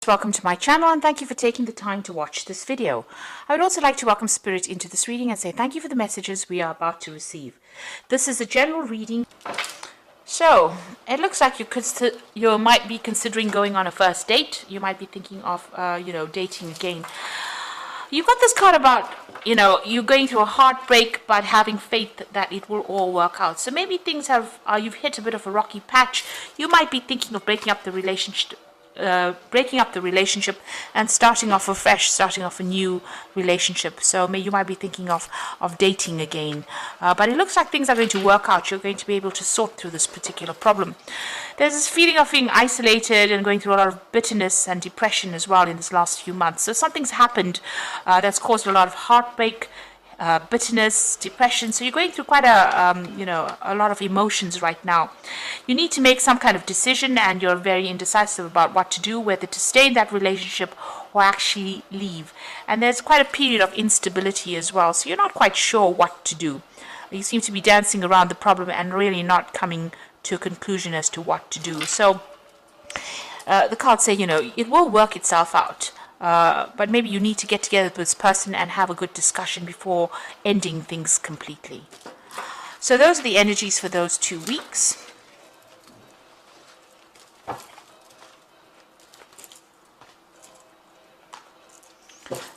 Welcome to my channel and thank you for taking the time to watch this video. I would also like to welcome Spirit into this reading and say thank you for the messages we are about to receive. This is a general reading. So, it looks like you might be considering going on a first date. You might be thinking of, dating again. You've got this card about, you're going through a heartbreak but having faith that it will all work out. So maybe things you've hit a bit of a rocky patch. You might be thinking of breaking up the relationship and starting off afresh, starting off a new relationship. So you might be thinking of dating again. But it looks like things are going to work out. You're going to be able to sort through this particular problem. There's this feeling of being isolated and going through a lot of bitterness and depression as well in this last few months. So something's happened that's caused a lot of heartbreak, bitterness, depression. So you're going through quite a lot of emotions right now. You need to make some kind of decision and you're very indecisive about what to do, whether to stay in that relationship or actually leave. And there's quite a period of instability as well. So you're not quite sure what to do. You seem to be dancing around the problem and really not coming to a conclusion as to what to do. So the cards say, it will work itself out. But maybe you need to get together with this person and have a good discussion before ending things completely. So those are the energies for those 2 weeks.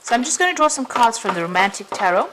So I'm just going to draw some cards from the Romantic Tarot.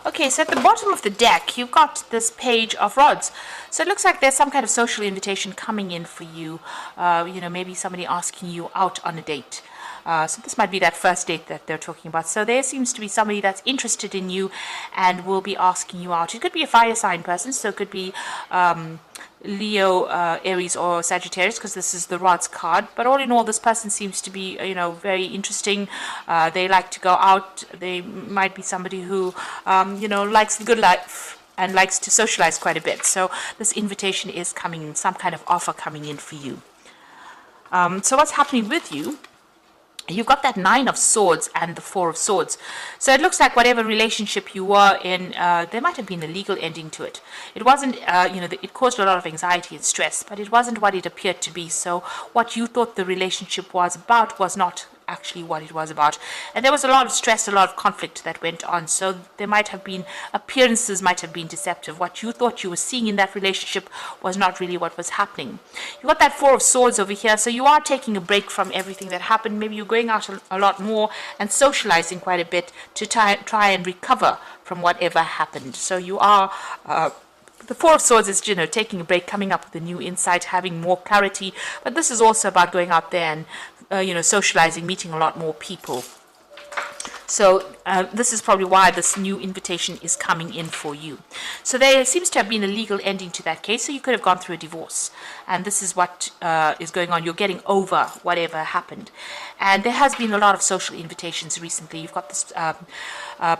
Okay, so at the bottom of the deck, you've got this Page of Rods. So it looks like there's some kind of social invitation coming in for you. Maybe somebody asking you out on a date. So this might be that first date that they're talking about. So there seems to be somebody that's interested in you and will be asking you out. It could be a fire sign person, so it could be Leo, Aries or Sagittarius, because this is the Rods card. But all in all, this person seems to be, very interesting. They like to go out. They might be somebody who, likes the good life and likes to socialize quite a bit. So this invitation is coming in, some kind of offer coming in for you. So what's happening with you? You've got that 9 of Swords and the 4 of Swords. So it looks like whatever relationship you were in, there might have been a legal ending to it. It wasn't, it caused a lot of anxiety and stress, but it wasn't what it appeared to be. So what you thought the relationship was about was not actually what it was about. And there was a lot of stress, a lot of conflict that went on. So there might have been, appearances might have been deceptive. What you thought you were seeing in that relationship was not really what was happening. You got that 4 of Swords over here. So you are taking a break from everything that happened. Maybe you're going out a lot more and socializing quite a bit to try and recover from whatever happened. So you are the 4 of Swords is, taking a break, coming up with a new insight, having more clarity. But this is also about going out there and socializing, meeting a lot more people. So this is probably why this new invitation is coming in for you. So there seems to have been a legal ending to that case. So you could have gone through a divorce. And this is what is going on. You're getting over whatever happened. And there has been a lot of social invitations recently. You've got this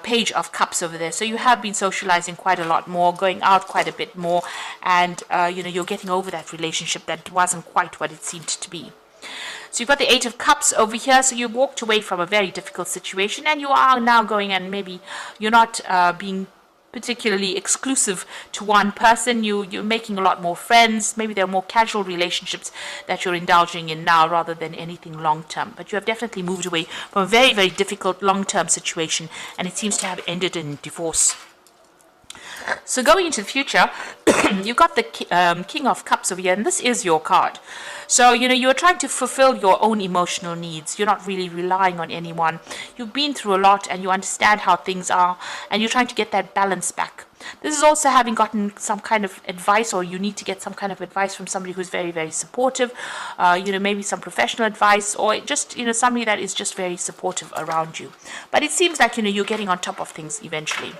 Page of Cups over there. So you have been socializing quite a lot more, going out quite a bit more. And, you're getting over that relationship that wasn't quite what it seemed to be. So you've got the 8 of Cups over here. So you walked away from a very difficult situation and you are now going, and maybe you're not being particularly exclusive to one person. You're making a lot more friends. Maybe there are more casual relationships that you're indulging in now rather than anything long-term. But you have definitely moved away from a very, very difficult long-term situation, and it seems to have ended in divorce. So going into the future, you've got the King of Cups over here, and this is your card. So, you're trying to fulfill your own emotional needs. You're not really relying on anyone. You've been through a lot and you understand how things are, and you're trying to get that balance back. This is also having gotten some kind of advice, or you need to get some kind of advice from somebody who's very, very supportive, maybe some professional advice, or just, somebody that is just very supportive around you. But it seems like, you're getting on top of things eventually.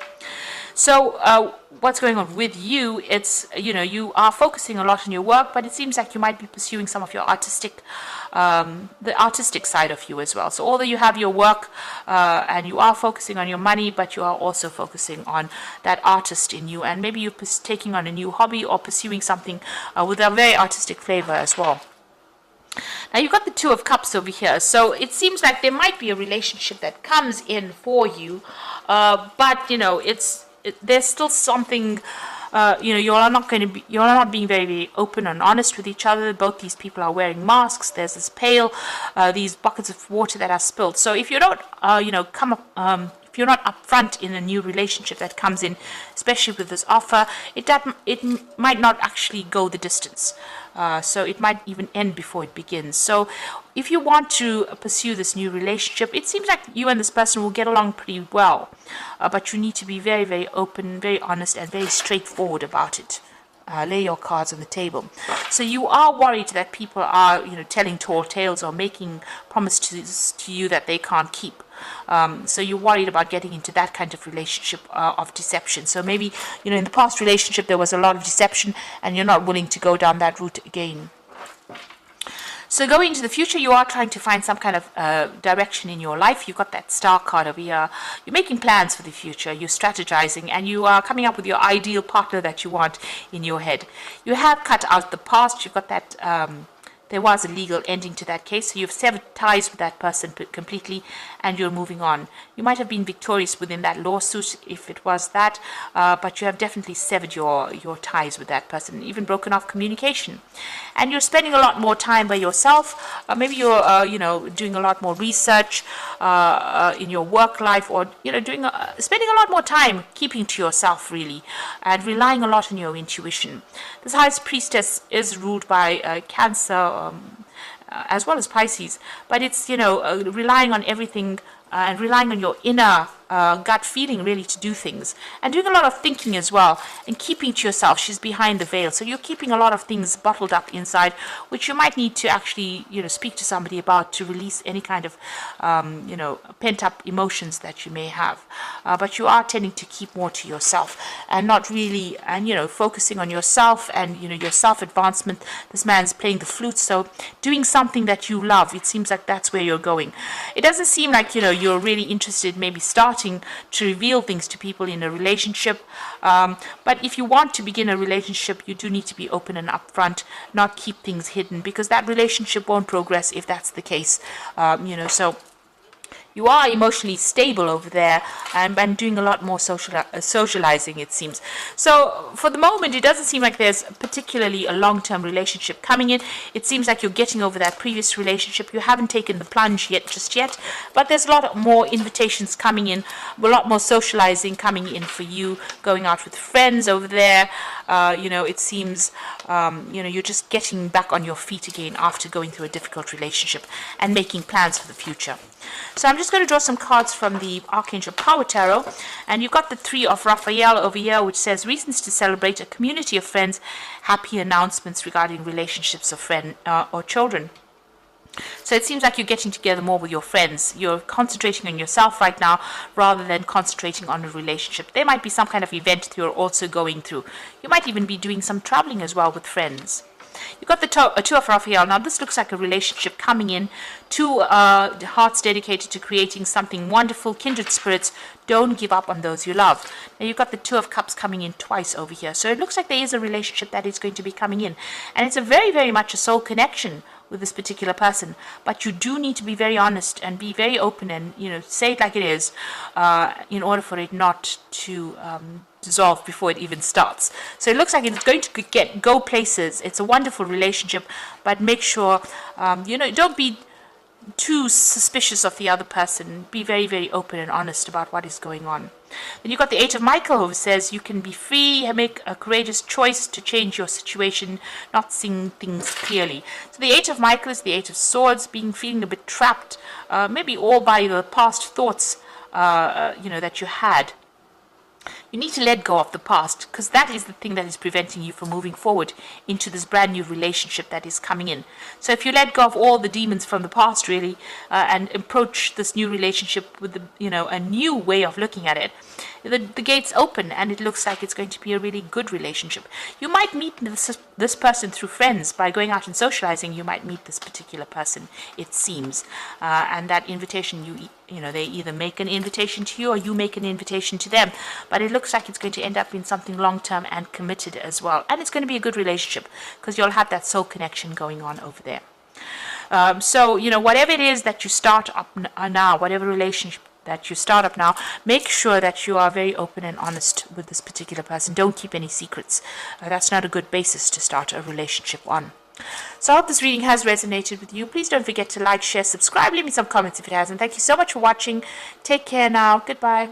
So what's going on with you? It's, you are focusing a lot on your work, but it seems like you might be pursuing some of your the artistic side of you as well. So although you have your work and you are focusing on your money, but you are also focusing on that artist in you, and maybe you're taking on a new hobby or pursuing something with a very artistic flavor as well. Now you've got the Two of Cups over here, so it seems like there might be a relationship that comes in for you, but there's still something. You're not being very, very open and honest with each other. Both these people are wearing masks. There's this pail, these buckets of water that are spilled. So if you don't, if you're not upfront in a new relationship that comes in, especially with this offer, it might not actually go the distance. So it might even end before it begins. So if you want to pursue this new relationship, it seems like you and this person will get along pretty well. But you need to be very, very open, very honest, and very straightforward about it. Lay your cards on the table. So you are worried that people are, telling tall tales or making promises to you that they can't keep. So you're worried about getting into that kind of relationship of deception. So maybe, in the past relationship there was a lot of deception and you're not willing to go down that route again. So going into the future, you are trying to find some kind of direction in your life. You've got that star card over here. You're making plans for the future. You're strategizing, and you are coming up with your ideal partner that you want in your head. You have cut out the past. You've got that there was a legal ending to that case, so you've severed ties with that person completely, and you're moving on. You might have been victorious within that lawsuit if it was that, but you have definitely severed your ties with that person, even broken off communication. And you're spending a lot more time by yourself. Maybe you're doing a lot more research in your work life, or spending a lot more time keeping to yourself, really, and relying a lot on your intuition. This High Priestess is ruled by Cancer, as well as Pisces, but it's relying on everything and relying on your inner gut feeling, really, to do things, and doing a lot of thinking as well, and keeping to yourself. She's behind the veil, so you're keeping a lot of things bottled up inside, which you might need to actually speak to somebody about, to release any kind of pent up emotions that you may have. But you are tending to keep more to yourself and not really, and focusing on yourself and your self advancement. This man's playing the flute, so doing something that you love. It seems like that's where you're going. It doesn't seem like you're really interested, maybe starting to reveal things to people in a relationship, but if you want to begin a relationship, you do need to be open and upfront, not keep things hidden, because that relationship won't progress if that's the case. So you are emotionally stable over there, and doing a lot more socializing, it seems. So for the moment, it doesn't seem like there's particularly a long-term relationship coming in. It seems like you're getting over that previous relationship. You haven't taken the plunge just yet, but there's a lot more invitations coming in, a lot more socializing coming in for you, going out with friends over there. It seems, you're just getting back on your feet again after going through a difficult relationship and making plans for the future. So I'm just going to draw some cards from the Archangel Power Tarot, and you've got the Three of Raphael over here, which says reasons to celebrate a community of friends, happy announcements regarding relationships of friends or children. So it seems like you're getting together more with your friends. You're concentrating on yourself right now rather than concentrating on a relationship. There might be some kind of event that you're also going through. You might even be doing some traveling as well with friends. You've got the Two of Raphael. Now this looks like a relationship coming in. Two hearts dedicated to creating something wonderful, kindred spirits. Don't give up on those you love. Now you've got the Two of Cups coming in twice over here. So it looks like there is a relationship that is going to be coming in. And it's a very, very much a soul connection with this particular person, but you do need to be very honest and be very open and say it like it is, in order for it not to dissolve before it even starts. So it looks like it's going to go places. It's a wonderful relationship, but make sure don't be too suspicious of the other person. Be very, very open and honest about what is going on. Then you've got the Eight of Michael, who says you can be free, make a courageous choice to change your situation, not seeing things clearly. So the Eight of Michael is the Eight of Swords, feeling a bit trapped, maybe all by the past thoughts that you had. You need to let go of the past, because that is the thing that is preventing you from moving forward into this brand new relationship that is coming in. So if you let go of all the demons from the past, really, and approach this new relationship with a new way of looking at it, the gates open, and it looks like it's going to be a really good relationship. You might meet this person through friends. By going out and socializing, you might meet this particular person, it seems. And that invitation, you know, they either make an invitation to you or you make an invitation to them. But it looks like it's going to end up in something long-term and committed as well. And it's going to be a good relationship because you'll have that soul connection going on over there. So, you know, whatever it is that you start up now, whatever relationship that you start up now, make sure that you are very open and honest with this particular person. Don't keep any secrets. That's not a good basis to start a relationship on. So I hope this reading has resonated with you. Please don't forget to like, share, subscribe, leave me some comments if it hasn't. Thank you so much for watching. Take care now. Goodbye.